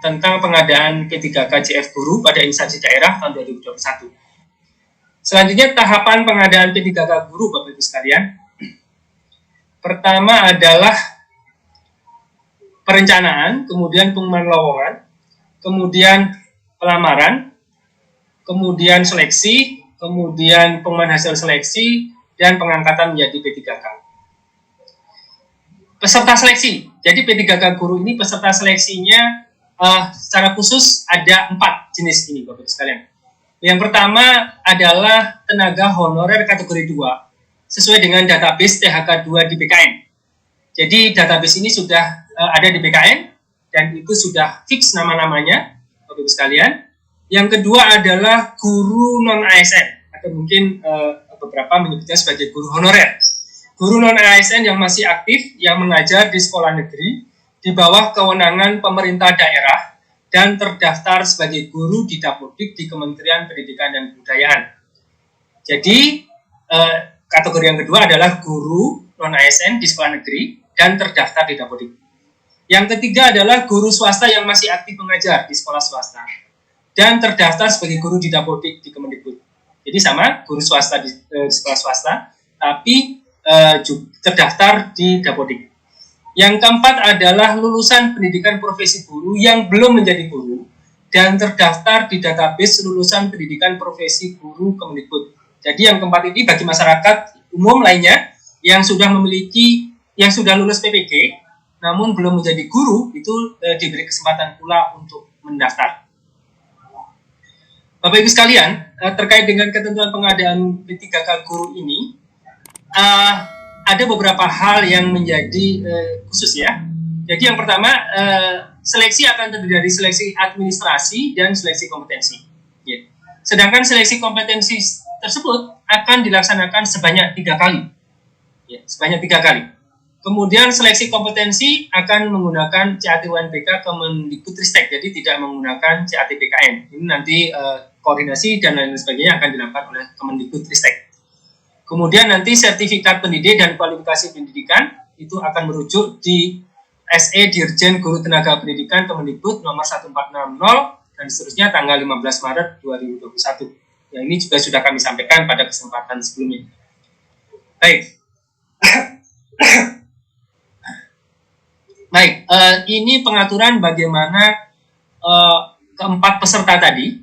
tentang pengadaan P3K-JF Guru pada instansi daerah tahun 2021. Selanjutnya tahapan pengadaan P3K Guru, Bapak Ibu sekalian. Pertama adalah perencanaan, kemudian pengumuman lowongan, kemudian pelamaran, kemudian seleksi, kemudian pengumuman hasil seleksi, dan pengangkatan menjadi P3K. Peserta seleksi. Jadi P3K Guru ini peserta seleksinya secara khusus ada 4 jenis ini, Bapak Ibu sekalian. Yang pertama adalah tenaga honorer kategori 2 sesuai dengan database THK2 di BKN. Jadi database ini sudah ada di BKN dan itu sudah fix nama-namanya, Bapak Ibu sekalian. Yang kedua adalah guru non-ASN atau mungkin beberapa menyebutnya sebagai guru honorer. Guru non-ASN yang masih aktif, yang mengajar di sekolah negeri, di bawah kewenangan pemerintah daerah, dan terdaftar sebagai guru di Dapodik di Kementerian Pendidikan dan Kebudayaan. Jadi, kategori yang kedua adalah guru non-ASN di sekolah negeri, dan terdaftar di Dapodik. Yang ketiga adalah guru swasta yang masih aktif mengajar di sekolah swasta, dan terdaftar sebagai guru di Dapodik di Kemendikbud. Jadi sama, guru swasta di sekolah swasta, tapi terdaftar di Dapodik. Yang keempat adalah lulusan pendidikan profesi guru yang belum menjadi guru dan terdaftar di database lulusan pendidikan profesi guru Kemendikbud. Jadi yang keempat ini bagi masyarakat umum lainnya yang sudah lulus PPG namun belum menjadi guru, itu diberi kesempatan pula untuk mendaftar. Bapak Ibu sekalian, terkait dengan ketentuan pengadaan P3K Guru ini, ada beberapa hal yang menjadi khusus ya. Jadi yang pertama, seleksi akan terdiri dari seleksi administrasi dan seleksi kompetensi. Ya. Sedangkan seleksi kompetensi tersebut akan dilaksanakan sebanyak 3 kali. Ya, sebanyak 3 kali. Kemudian seleksi kompetensi akan menggunakan CAT UNBK Kemendikbudristek, jadi tidak menggunakan CAT BKN. Ini nanti koordinasi dan lain sebagainya akan dilakukan oleh Kemendikbudristek. Kemudian nanti sertifikat pendidik dan kualifikasi pendidikan itu akan merujuk di SE Dirjen Guru Tenaga Pendidikan Kemendikbud nomor 1460 dan seterusnya tanggal 15 Maret 2021. Yang ini juga sudah kami sampaikan pada kesempatan sebelumnya. Baik. Baik, ini pengaturan bagaimana keempat peserta tadi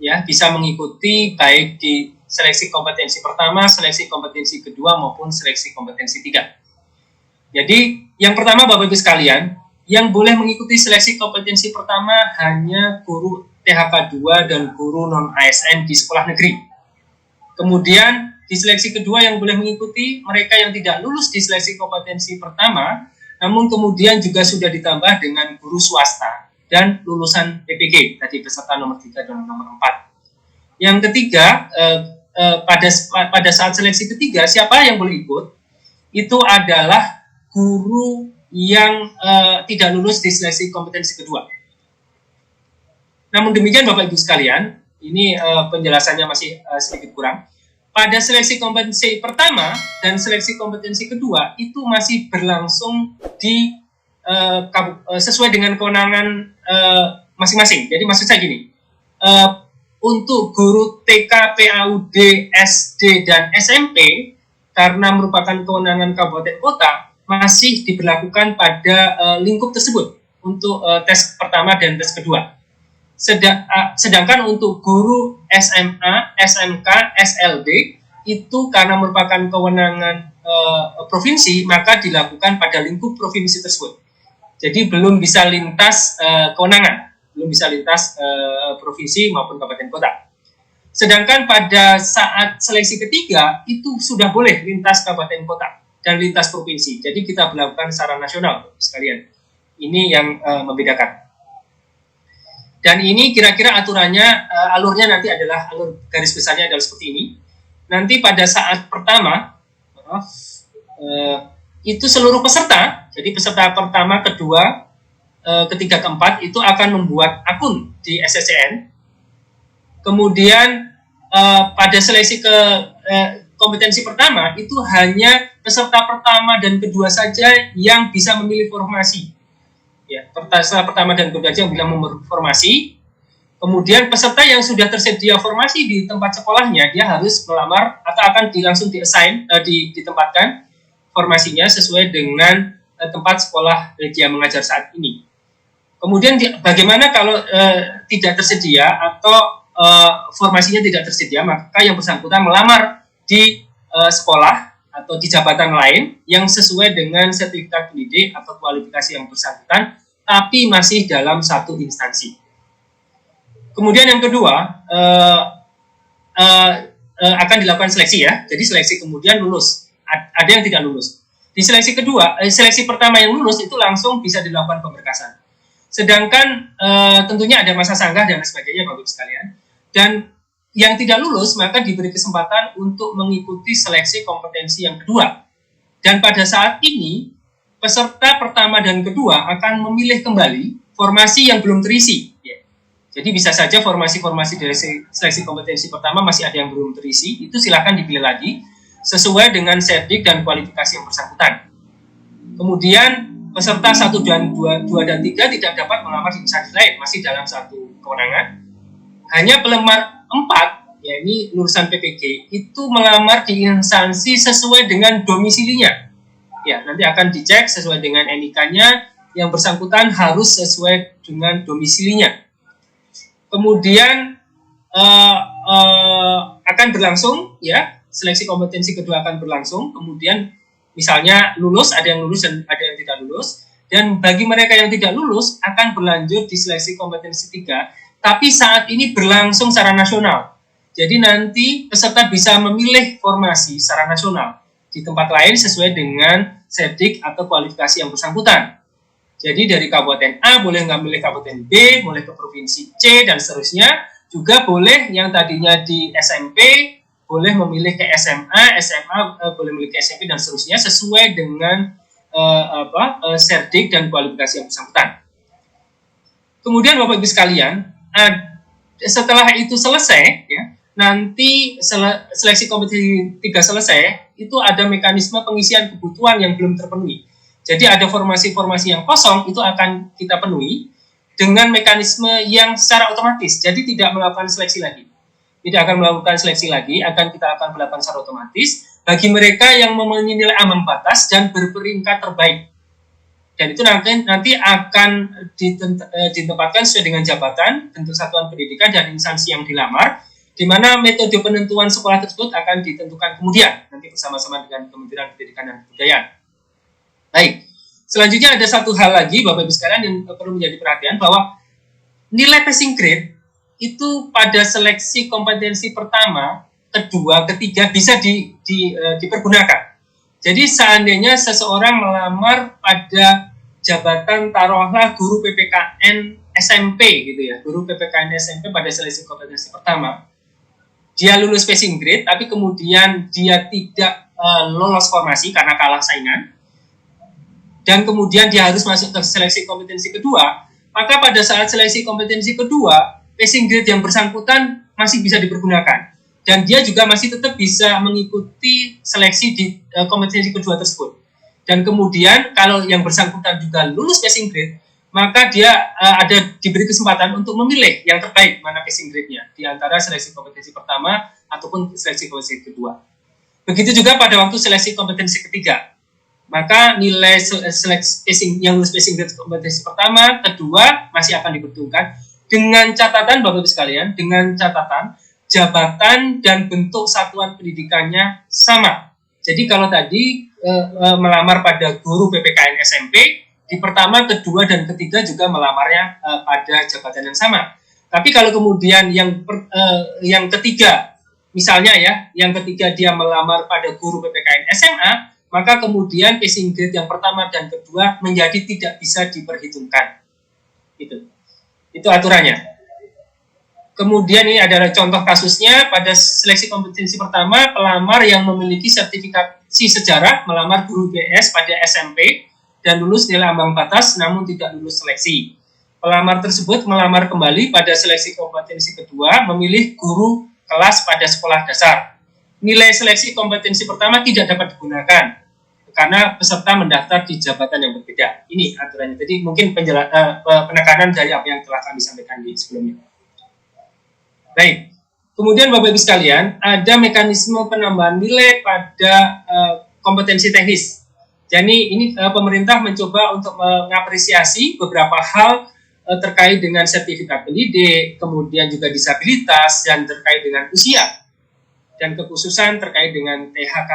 ya bisa mengikuti baik di seleksi kompetensi pertama, seleksi kompetensi kedua, maupun seleksi kompetensi 3. Jadi, yang pertama Bapak Ibu sekalian, yang boleh mengikuti seleksi kompetensi pertama hanya guru THK 2 dan guru non-ASN di sekolah negeri. Kemudian, di seleksi kedua yang boleh mengikuti mereka yang tidak lulus di seleksi kompetensi pertama, namun kemudian juga sudah ditambah dengan guru swasta dan lulusan PPG, tadi peserta nomor 3 dan nomor 4. Yang ketiga, pada saat seleksi ketiga, siapa yang boleh ikut? Itu adalah guru yang tidak lulus di seleksi kompetensi kedua. Namun demikian Bapak Ibu sekalian, ini penjelasannya masih sedikit kurang. Pada seleksi kompetensi pertama dan seleksi kompetensi kedua itu masih berlangsung di sesuai dengan kewenangan masing-masing. Jadi maksud saya gini, untuk guru TK, PAUD, SD, dan SMP, karena merupakan kewenangan kabupaten kota, masih diberlakukan pada lingkup tersebut untuk tes pertama dan tes kedua. Sedangkan untuk guru SMA, SMK, SLB, itu karena merupakan kewenangan provinsi, maka dilakukan pada lingkup provinsi tersebut. Jadi belum bisa lintas kewenangan. Belum bisa lintas provinsi maupun kabupaten kota. Sedangkan pada saat seleksi ketiga itu sudah boleh lintas kabupaten kota dan lintas provinsi. Jadi kita berlakukan secara nasional sekalian. Ini yang membedakan. Dan ini kira-kira aturannya, alurnya nanti adalah alur garis besarnya adalah seperti ini. Nanti pada saat pertama itu seluruh peserta, jadi peserta pertama, kedua, ketiga, keempat itu akan membuat akun di SSCN. Kemudian pada seleksi kompetensi pertama itu hanya peserta pertama dan kedua saja yang bisa memilih formasi. Ya, setelah pertama dan kedua yang bilang formasi. Kemudian peserta yang sudah tersedia formasi di tempat sekolahnya, dia harus melamar atau akan langsung ditempatkan formasinya sesuai dengan tempat sekolah dia mengajar saat ini. Kemudian bagaimana kalau tidak tersedia atau formasinya tidak tersedia, maka yang bersangkutan melamar di sekolah atau di jabatan lain yang sesuai dengan sertifikat pendidik atau kualifikasi yang bersangkutan, tapi masih dalam satu instansi. Kemudian yang kedua, akan dilakukan seleksi ya. Jadi seleksi kemudian lulus. Ada yang tidak lulus. Di seleksi kedua, seleksi pertama yang lulus itu langsung bisa dilakukan pemberkasan. Sedangkan tentunya ada masa sanggah dan sebagainya Bapak Ibu sekalian. Dan yang tidak lulus maka diberi kesempatan untuk mengikuti seleksi kompetensi yang kedua. Dan pada saat ini peserta pertama dan kedua akan memilih kembali formasi yang belum terisi. Jadi bisa saja formasi-formasi dari seleksi kompetensi pertama masih ada yang belum terisi, itu silakan dipilih lagi sesuai dengan serdik dan kualifikasi yang bersangkutan. Kemudian peserta 1 dan 2 dan 3 tidak dapat melamar di instansi lain, masih dalam satu kewenangan. Hanya pelamar 4, ya ini lulusan PPG, itu melamar di instansi sesuai dengan domisilinya. Ya, nanti akan dicek sesuai dengan NIK-nya, yang bersangkutan harus sesuai dengan domisilinya. Kemudian akan berlangsung ya, seleksi kompetensi kedua akan berlangsung. Kemudian misalnya lulus, ada yang lulus dan ada yang tidak lulus. Dan bagi mereka yang tidak lulus akan berlanjut di seleksi kompetensi 3, tapi saat ini berlangsung secara nasional. Jadi nanti peserta bisa memilih formasi secara nasional di tempat lain sesuai dengan serdik atau kualifikasi yang bersangkutan. Jadi dari kabupaten A boleh ngambil kabupaten B, boleh ke provinsi C, dan seterusnya. Juga boleh yang tadinya di SMP, boleh memilih ke SMA, SMA boleh memilih ke SMP, dan seterusnya sesuai dengan serdik dan kualifikasi yang bersangkutan. Kemudian Bapak Ibu sekalian, setelah itu selesai, ya, nanti seleksi kompetensi 3 selesai, itu ada mekanisme pengisian kebutuhan yang belum terpenuhi. Jadi ada formasi-formasi yang kosong itu akan kita penuhi dengan mekanisme yang secara otomatis. Jadi tidak melakukan seleksi lagi. Tidak akan melakukan seleksi lagi, kita akan melakukan secara otomatis bagi mereka yang memenuhi nilai ambang batas dan berperingkat terbaik. Dan itu nanti akan ditempatkan sesuai dengan jabatan, bentuk satuan pendidikan dan instansi yang dilamar, di mana metode penentuan sekolah tersebut akan ditentukan kemudian nanti bersama-sama dengan Kementerian Pendidikan dan Kebudayaan. Baik, selanjutnya ada satu hal lagi Bapak Ibu sekalian yang perlu menjadi perhatian, bahwa nilai passing grade itu pada seleksi kompetensi pertama, kedua, ketiga bisa dipergunakan. Jadi seandainya seseorang melamar pada jabatan taruhlah guru PPKN SMP gitu ya, guru PPKN SMP pada seleksi kompetensi pertama, dia lulus passing grade tapi kemudian dia tidak lolos formasi karena kalah saingan, dan kemudian dia harus masuk ke seleksi kompetensi kedua, maka pada saat seleksi kompetensi kedua, passing grade yang bersangkutan masih bisa dipergunakan. Dan dia juga masih tetap bisa mengikuti seleksi di kompetensi kedua tersebut. Dan kemudian kalau yang bersangkutan juga lulus passing grade, maka dia diberi kesempatan untuk memilih yang terbaik mana passing grade-nya di antara seleksi kompetensi pertama ataupun seleksi kompetensi kedua. Begitu juga pada waktu seleksi kompetensi ketiga. Maka nilai yang lulus passing grade kompetensi pertama, kedua masih akan diperhitungkan dengan catatan Bapak Ibu sekalian, dengan catatan jabatan dan bentuk satuan pendidikannya sama. Jadi kalau tadi melamar pada guru PPKN SMP, di pertama, kedua, dan ketiga juga melamarnya pada jabatan yang sama. Tapi kalau kemudian yang ketiga, misalnya ya, yang ketiga dia melamar pada guru PPKN SMA, maka kemudian passing grade yang pertama dan kedua menjadi tidak bisa diperhitungkan. Itu aturannya. Kemudian ini adalah contoh kasusnya pada seleksi kompetensi pertama, pelamar yang memiliki sertifikasi sejarah melamar guru BS pada SMP dan lulus nilai ambang batas namun tidak lulus seleksi. Pelamar tersebut melamar kembali pada seleksi kompetensi kedua, memilih guru kelas pada sekolah dasar. Nilai seleksi kompetensi pertama tidak dapat digunakan. karena peserta mendaftar di jabatan yang berbeda. Ini aturannya. Jadi mungkin penekanan dari apa yang telah kami sampaikan di sebelumnya. Baik. Kemudian Bapak Ibu sekalian, ada mekanisme penambahan nilai pada kompetensi teknis. Jadi ini pemerintah mencoba untuk mengapresiasi beberapa hal terkait dengan sertifikat pendidik, kemudian juga disabilitas, dan terkait dengan usia, dan kekhususan terkait dengan THK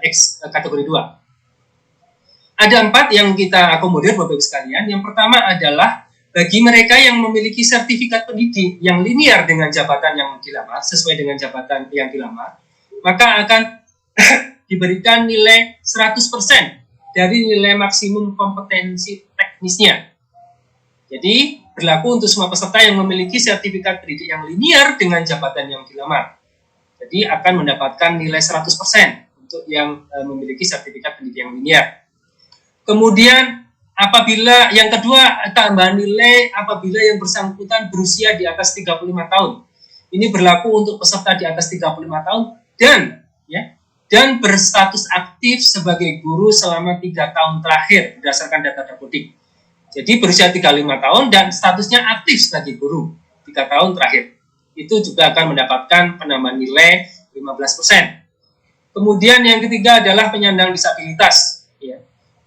X kategori 2. Ada 4 yang kita akomodir Bapak Ibu sekalian. Yang pertama adalah bagi mereka yang memiliki sertifikat pendidik yang linear dengan jabatan yang dilamar, sesuai dengan jabatan yang dilamar, maka akan diberikan nilai 100% dari nilai maksimum kompetensi teknisnya. Jadi berlaku untuk semua peserta yang memiliki sertifikat pendidik yang linear dengan jabatan yang dilamar. Jadi akan mendapatkan nilai 100% untuk yang memiliki sertifikat pendidik yang linear. Kemudian apabila yang kedua, tambahan nilai apabila yang bersangkutan berusia di atas 35 tahun. Ini berlaku untuk peserta di atas 35 tahun dan berstatus aktif sebagai guru selama 3 tahun terakhir berdasarkan data Dapodik. Jadi berusia 35 tahun dan statusnya aktif sebagai guru 3 tahun terakhir. Itu juga akan mendapatkan penambahan nilai 15%. Kemudian yang ketiga adalah penyandang disabilitas. Ya.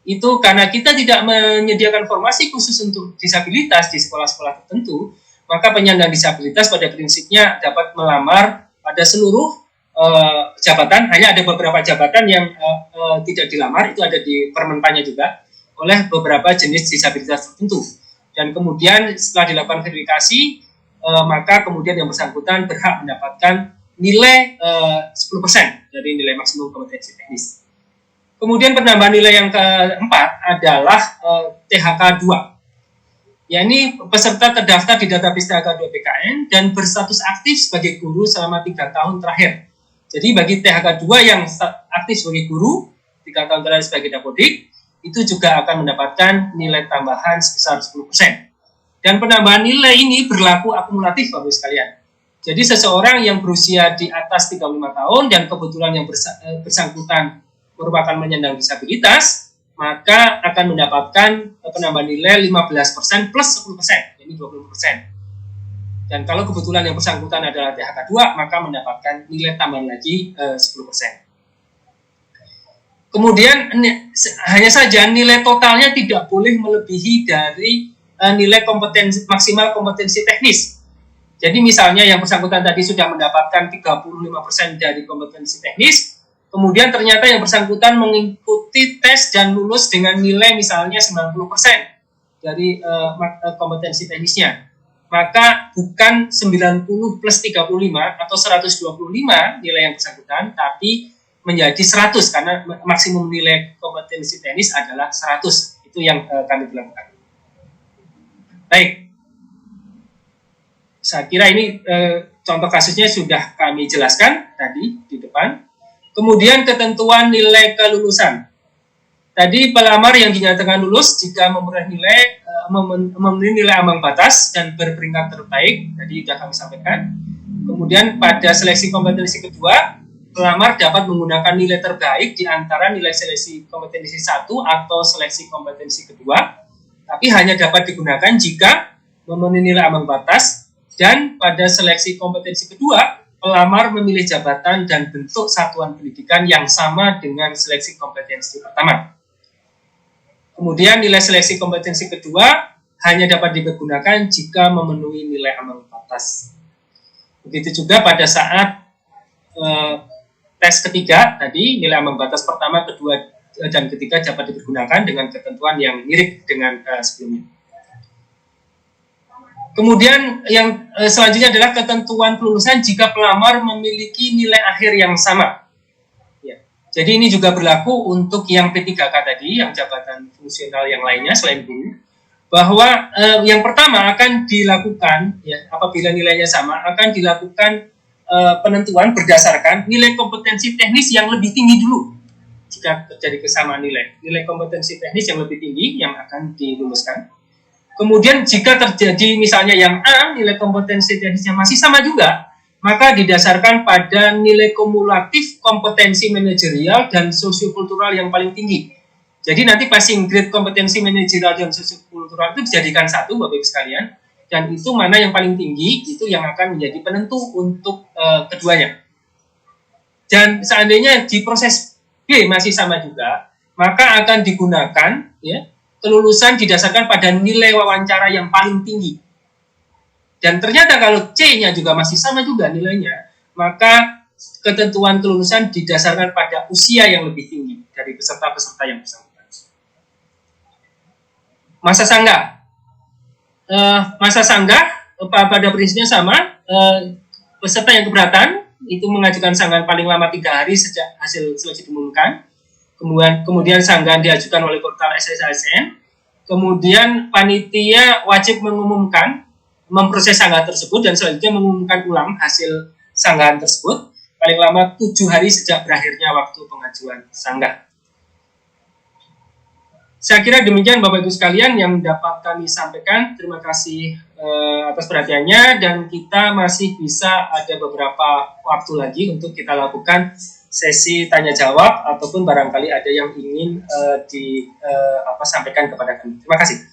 Itu karena kita tidak menyediakan formasi khusus untuk disabilitas di sekolah-sekolah tertentu, maka penyandang disabilitas pada prinsipnya dapat melamar pada seluruh jabatan. Hanya ada beberapa jabatan yang tidak dilamar, itu ada di permenpannya juga, oleh beberapa jenis disabilitas tertentu. Dan kemudian setelah dilakukan verifikasi, maka kemudian yang bersangkutan berhak mendapatkan nilai 10% dari nilai maksimum kompetensi teknis. Kemudian penambahan nilai yang keempat adalah THK 2. yakni peserta terdaftar di database THK 2 PKN dan berstatus aktif sebagai guru selama 3 tahun terakhir. Jadi bagi THK 2 yang aktif sebagai guru 3 tahun terakhir sebagai Dapodik, itu juga akan mendapatkan nilai tambahan sebesar 10%. Dan penambahan nilai ini berlaku akumulatif Bapak Ibu sekalian. Jadi seseorang yang berusia di atas 35 tahun dan kebetulan yang bersangkutan merupakan penyandang disabilitas, maka akan mendapatkan penambahan nilai 15% plus 10%, jadi 20%. Dan kalau kebetulan yang bersangkutan adalah THK 2, maka mendapatkan nilai tambahan lagi 10%. Kemudian hanya saja nilai totalnya tidak boleh melebihi dari nilai kompetensi maksimal kompetensi teknis. Jadi misalnya yang bersangkutan tadi sudah mendapatkan 35% dari kompetensi teknis, kemudian ternyata yang bersangkutan mengikuti tes dan lulus dengan nilai misalnya 90% dari kompetensi teknisnya. Maka bukan 90 plus 35 atau 125 nilai yang bersangkutan, tapi menjadi 100 karena maksimum nilai kompetensi teknis adalah 100. Itu yang kami lakukan. Baik. Saya kira ini contoh kasusnya sudah kami jelaskan tadi di depan. Kemudian ketentuan nilai kelulusan. Tadi pelamar yang dinyatakan lulus jika memenuhi nilai ambang batas dan berperingkat terbaik, tadi sudah kami sampaikan. Kemudian pada seleksi kompetensi kedua, pelamar dapat menggunakan nilai terbaik di antara nilai seleksi kompetensi 1 atau seleksi kompetensi kedua, tapi hanya dapat digunakan jika memenuhi nilai ambang batas. Dan pada seleksi kompetensi kedua, pelamar memilih jabatan dan bentuk satuan pendidikan yang sama dengan seleksi kompetensi pertama. Kemudian nilai seleksi kompetensi kedua hanya dapat dipergunakan jika memenuhi nilai ambang batas. Begitu juga pada saat tes ketiga tadi, nilai ambang batas pertama, kedua, dan ketiga dapat dipergunakan dengan ketentuan yang mirip dengan sebelumnya. Kemudian yang selanjutnya adalah ketentuan kelulusan jika pelamar memiliki nilai akhir yang sama. Ya. Jadi ini juga berlaku untuk yang P3K tadi, yang jabatan fungsional yang lainnya selain guru, bahwa yang pertama akan dilakukan, ya, apabila nilainya sama, akan dilakukan penentuan berdasarkan nilai kompetensi teknis yang lebih tinggi dulu. Jika terjadi kesamaan nilai kompetensi teknis yang lebih tinggi yang akan diluluskan. Kemudian jika terjadi misalnya yang A, nilai kompetensi teknisnya masih sama juga, maka didasarkan pada nilai kumulatif kompetensi manajerial dan sosiokultural yang paling tinggi. Jadi nanti passing grade kompetensi manajerial dan sosiokultural itu dijadikan satu, Bapak Ibu sekalian, dan itu mana yang paling tinggi, itu yang akan menjadi penentu untuk keduanya. Dan seandainya di proses B masih sama juga, maka akan digunakan ya, kelulusan didasarkan pada nilai wawancara yang paling tinggi. Dan ternyata kalau C-nya juga masih sama juga nilainya, maka ketentuan kelulusan didasarkan pada usia yang lebih tinggi dari peserta-peserta yang bersangkutan. Masa sanggah. Masa sanggah pada prinsipnya sama. Peserta yang keberatan itu mengajukan sanggahan paling lama 3 hari sejak hasil seleksi diumumkan. Kemudian sanggahan diajukan oleh portal SSASN. Kemudian panitia wajib memproses sanggahan tersebut dan selanjutnya mengumumkan ulang hasil sanggahan tersebut paling lama 7 hari sejak berakhirnya waktu pengajuan sanggah. Saya kira demikian Bapak Ibu sekalian yang dapat kami sampaikan. Terima kasih atas perhatiannya, dan kita masih bisa ada beberapa waktu lagi untuk kita lakukan sesi tanya jawab ataupun barangkali ada yang ingin disampaikan kepada kami. Terima kasih.